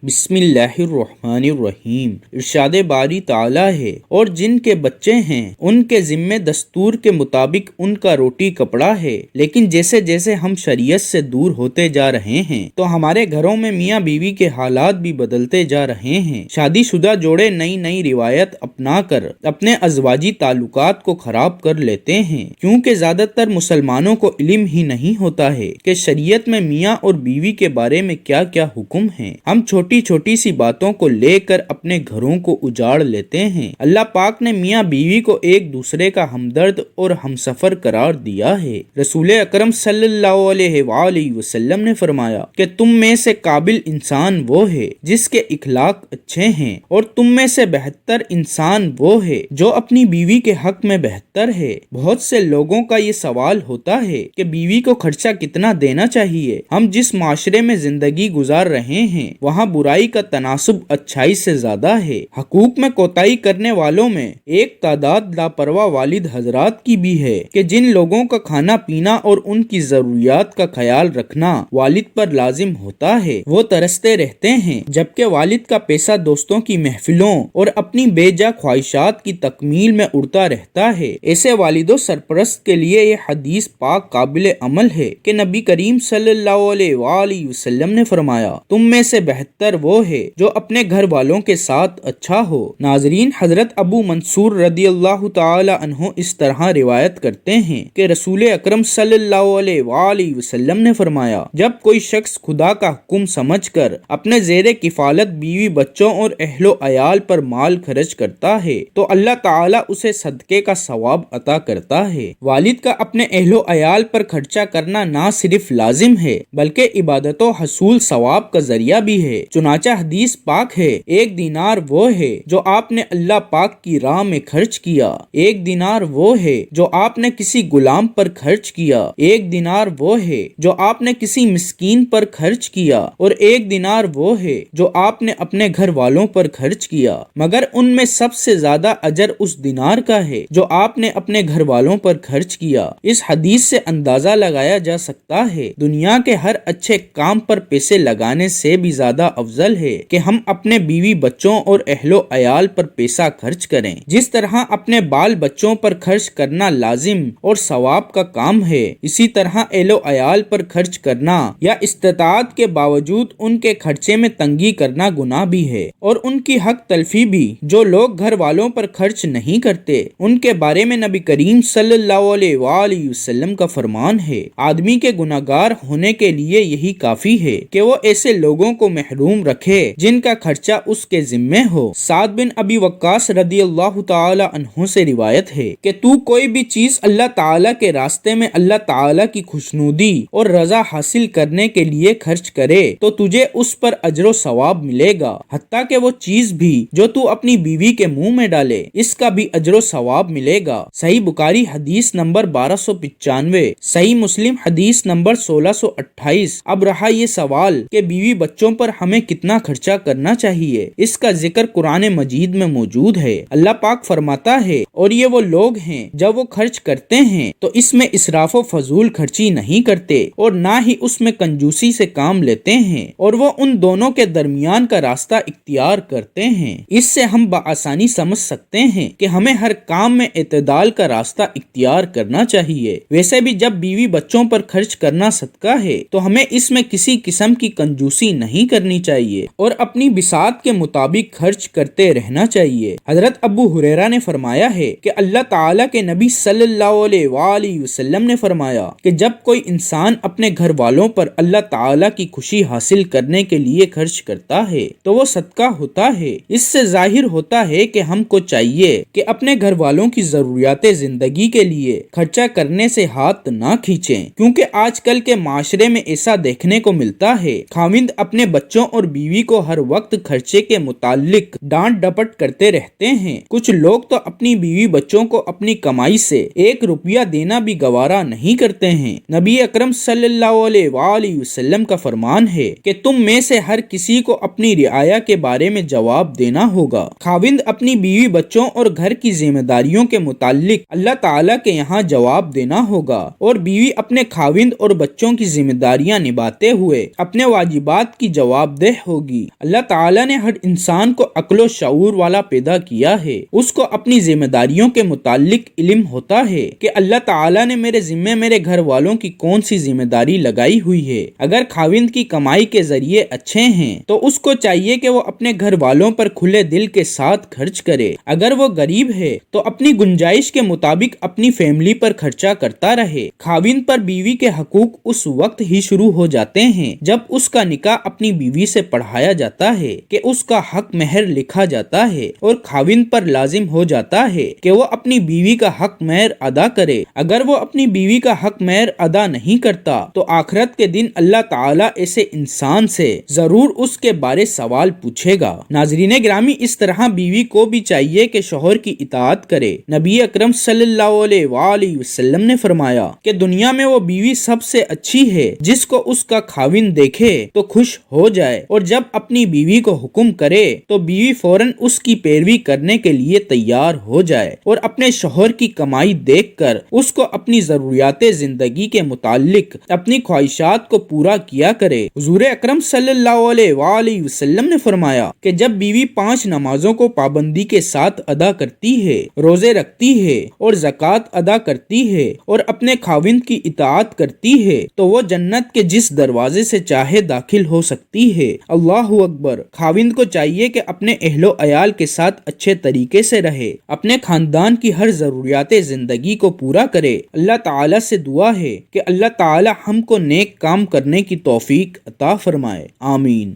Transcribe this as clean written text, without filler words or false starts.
بسم اللہ الرحمن الرحیم۔ ارشاد باری تعالیٰ ہے، اور جن کے بچے ہیں ان کے ذمے دستور کے مطابق ان کا روٹی کپڑا ہے، لیکن جیسے جیسے ہم شریعت سے دور ہوتے جا رہے ہیں تو ہمارے گھروں میں میاں بیوی کے حالات بھی بدلتے جا رہے ہیں۔ شادی شدہ جوڑے نئی نئی روایت اپنا کر اپنے ازواجی تعلقات کو خراب کر لیتے ہیں، کیونکہ زیادہ تر مسلمانوں کو علم ہی نہیں ہوتا ہے کہ شریعت میں میاں اور بیوی کے بارے میں کیا کیا حکم ہیں۔ ہم چھوٹی چھوٹی سی باتوں کو لے کر اپنے گھروں کو اجاڑ لیتے ہیں۔ اللہ پاک نے میاں بیوی کو ایک دوسرے کا ہمدرد اور ہمسفر قرار دیا ہے۔ رسول اکرم صلی اللہ علیہ وآلہ وسلم نے فرمایا کہ تم میں سے قابل انسان وہ ہے جس کے اخلاق اچھے ہیں، اور تم میں سے بہتر انسان وہ ہے جو اپنی بیوی کے حق میں بہتر ہے۔ بہت سے لوگوں کا یہ سوال ہوتا ہے کہ بیوی کو خرچہ کتنا دینا چاہیے۔ ہم جس معاشرے میں زندگی گزار رہے ہیں وہاں برائی کا تناسب اچھائی سے زیادہ ہے۔ حقوق میں کوتاہی کرنے والوں میں ایک تعداد لاپرواہ والد حضرات کی بھی ہے کہ جن لوگوں کا کھانا پینا اور ان کی ضروریات کا خیال رکھنا والد پر لازم ہوتا ہے وہ ترستے رہتے ہیں، جبکہ والد کا پیسہ دوستوں کی محفلوں اور اپنی بے جا خواہشات کی تکمیل میں اڑتا رہتا ہے۔ ایسے والد و سرپرست کے لیے یہ حدیث پاک قابل عمل ہے کہ نبی کریم صلی اللہ علیہ وآلہ وسلم نے فرمایا، تم میں سے بہتر وہ ہے جو اپنے گھر والوں کے ساتھ اچھا ہو۔ ناظرین، حضرت ابو منصور رضی اللہ تعالی عنہ اس طرح روایت کرتے ہیں کہ رسول اکرم صلی اللہ علیہ وآلہ وسلم نے فرمایا، جب کوئی شخص خدا کا حکم سمجھ کر اپنے زیر کفالت بیوی بچوں اور اہل و عیال پر مال خرچ کرتا ہے تو اللہ تعالی اسے صدقے کا ثواب عطا کرتا ہے۔ والد کا اپنے اہل و عیال پر خرچہ کرنا نہ صرف لازم ہے بلکہ عبادت و حصول ثواب کا ذریعہ بھی ہے۔ چنانچہ حدیث پاک ہے، ایک دینار وہ ہے جو آپ نے اللہ پاک کی راہ میں خرچ کیا، ایک دینار وہ ہے جو آپ نے کسی غلام پر خرچ کیا، ایک دینار وہ ہے جو آپ نے کسی مسکین پر خرچ کیا، اور ایک دینار وہ ہے جو آپ نے اپنے گھر والوں پر خرچ کیا، مگر ان میں سب سے زیادہ اجر اس دینار کا ہے جو آپ نے اپنے گھر والوں پر خرچ کیا۔ اس حدیث سے اندازہ لگایا جا سکتا ہے دنیا کے ہر اچھے کام پر پیسے لگانے سے بھی زیادہ افضل ہے کہ ہم اپنے بیوی بچوں اور اہل و عیال پر پیسہ خرچ کریں۔ جس طرح اپنے بال بچوں پر خرچ کرنا لازم اور ثواب کا کام ہے، اسی طرح اہل و عیال پر خرچ کرنا یا استطاعت کے باوجود ان کے خرچے میں تنگی کرنا گناہ بھی ہے، اور ان کی حق تلفی بھی۔ جو لوگ گھر والوں پر خرچ نہیں کرتے ان کے بارے میں نبی کریم صلی اللہ علیہ وآلہ وسلم کا فرمان ہے، آدمی کے گناہگار ہونے کے لیے یہی کافی ہے کہ وہ ایسے لوگوں کو محروم رکھے جن کا خرچہ اس کے ذمہ ہو۔ سعد بن ابی وقاص رضی اللہ تعالی عنہ سے روایت ہے کہ تو کوئی بھی چیز اللہ تعالی کے راستے میں اللہ تعالی کی خوشنودی اور رضا حاصل کرنے کے لیے خرچ کرے تو تجھے اس پر اجر و ثواب ملے گا، حتیٰ کہ وہ چیز بھی جو تو اپنی بیوی کے منہ میں ڈالے اس کا بھی اجر و ثواب ملے گا۔ صحیح بخاری حدیث نمبر 1295، صحیح مسلم حدیث نمبر 1628۔ اب رہا یہ سوال کہ بیوی بچوں پر ہمیں کتنا خرچہ کرنا چاہیے، اس کا ذکر قرآن مجید میں موجود ہے۔ اللہ پاک فرماتا ہے، اور یہ وہ لوگ ہیں جب وہ خرچ کرتے ہیں تو اس میں اسراف و فضول خرچی نہیں کرتے اور نہ ہی اس میں کنجوسی سے کام لیتے ہیں، اور وہ ان دونوں کے درمیان کا راستہ اختیار کرتے ہیں۔ اس سے ہم بآسانی سمجھ سکتے ہیں کہ ہمیں ہر کام میں اعتدال کا راستہ اختیار کرنا چاہیے۔ ویسے بھی جب بیوی بچوں پر خرچ کرنا صدقہ ہے تو ہمیں اس میں کسی قسم کی کنجوسی نہیں کرنی چاہیے اور اپنی بساط کے مطابق خرچ کرتے رہنا چاہیے۔ حضرت ابو ہریرہ نے فرمایا ہے کہ اللہ تعالیٰ کے نبی صلی اللہ علیہ وآلہ وسلم نے فرمایا کہ جب کوئی انسان اپنے گھر والوں پر اللہ تعالیٰ کی خوشی حاصل کرنے کے لیے خرچ کرتا ہے تو وہ صدقہ ہوتا ہے۔ اس سے ظاہر ہوتا ہے کہ ہم کو چاہیے کہ اپنے گھر والوں کی ضروریات زندگی کے لیے خرچہ کرنے سے ہاتھ نہ کھینچیں، کیونکہ آج کل کے معاشرے میں ایسا دیکھنے کو ملتا ہے خاوند اپنے بچوں اور بیوی کو ہر وقت خرچے کے متعلق ڈانٹ ڈپٹ کرتے رہتے ہیں۔ کچھ لوگ تو اپنی بیوی بچوں کو اپنی کمائی سے 1 روپیہ دینا بھی گوارا نہیں کرتے ہیں۔ نبی اکرم صلی اللہ علیہ وآلہ وسلم کا فرمان ہے کہ تم میں سے ہر کسی کو اپنی رعایا کے بارے میں جواب دینا ہوگا۔ خاوند اپنی بیوی بچوں اور گھر کی ذمہ داریوں کے متعلق اللہ تعالیٰ کے یہاں جواب دینا ہوگا، اور بیوی اپنے خاوند اور بچوں کی ذمہ داریاں نبھاتے ہوئے اپنے واجبات کی جواب دہ صالح ہوگی۔ اللہ تعالیٰ نے ہر انسان کو عقل و شعور والا پیدا کیا ہے، اس کو اپنی ذمہ داریوں کے متعلق علم ہوتا ہے کہ اللہ تعالیٰ نے میرے ذمے میرے گھر والوں کی کون سی ذمہ داری لگائی ہوئی ہے۔ اگر خاوند کی کمائی کے ذریعے اچھے ہیں تو اس کو چاہیے کہ وہ اپنے گھر والوں پر کھلے دل کے ساتھ خرچ کرے، اگر وہ غریب ہے تو اپنی گنجائش کے مطابق اپنی فیملی پر خرچہ کرتا رہے۔ خاوند پر بیوی کے حقوق اس وقت ہی شروع ہو جاتے ہیں جب اس کا نکاح اپنی بیوی سے پڑھایا جاتا ہے کہ اس کا حق مہر لکھا جاتا ہے، اور خاوند پر لازم ہو جاتا ہے کہ وہ اپنی بیوی کا حق مہر ادا کرے۔ اگر وہ اپنی بیوی کا حق مہر ادا نہیں کرتا تو آخرت کے دن اللہ تعالیٰ ایسے انسان سے ضرور اس کے بارے سوال پوچھے گا۔ ناظرین گرامی، اس طرح بیوی کو بھی چاہیے کہ شوہر کی اطاعت کرے۔ نبی اکرم صلی اللہ علیہ وآلہ وسلم نے فرمایا کہ دنیا میں وہ بیوی سب سے اچھی ہے جس کو اس کا خاوند دیکھے تو خوش ہو جائے، اور جب اپنی بیوی کو حکم کرے تو بیوی فوراً اس کی پیروی کرنے کے لیے تیار ہو جائے، اور اپنے شوہر کی کمائی دیکھ کر اس کو اپنی ضروریات زندگی کے متعلق اپنی خواہشات کو پورا کیا کرے۔ حضور اکرم صلی اللہ علیہ وآلہ وسلم نے فرمایا کہ جب بیوی 5 نمازوں کو پابندی کے ساتھ ادا کرتی ہے، روزے رکھتی ہے اور زکوٰۃ ادا کرتی ہے اور اپنے خاوند کی اطاعت کرتی ہے تو وہ جنت کے جس دروازے سے چاہے داخل ہو سکتی ہے۔ اللہ اکبر۔ خاوند کو چاہیے کہ اپنے اہل و عیال کے ساتھ اچھے طریقے سے رہے، اپنے خاندان کی ہر ضروریات زندگی کو پورا کرے۔ اللہ تعالیٰ سے دعا ہے کہ اللہ تعالیٰ ہم کو نیک کام کرنے کی توفیق عطا فرمائے۔ آمین۔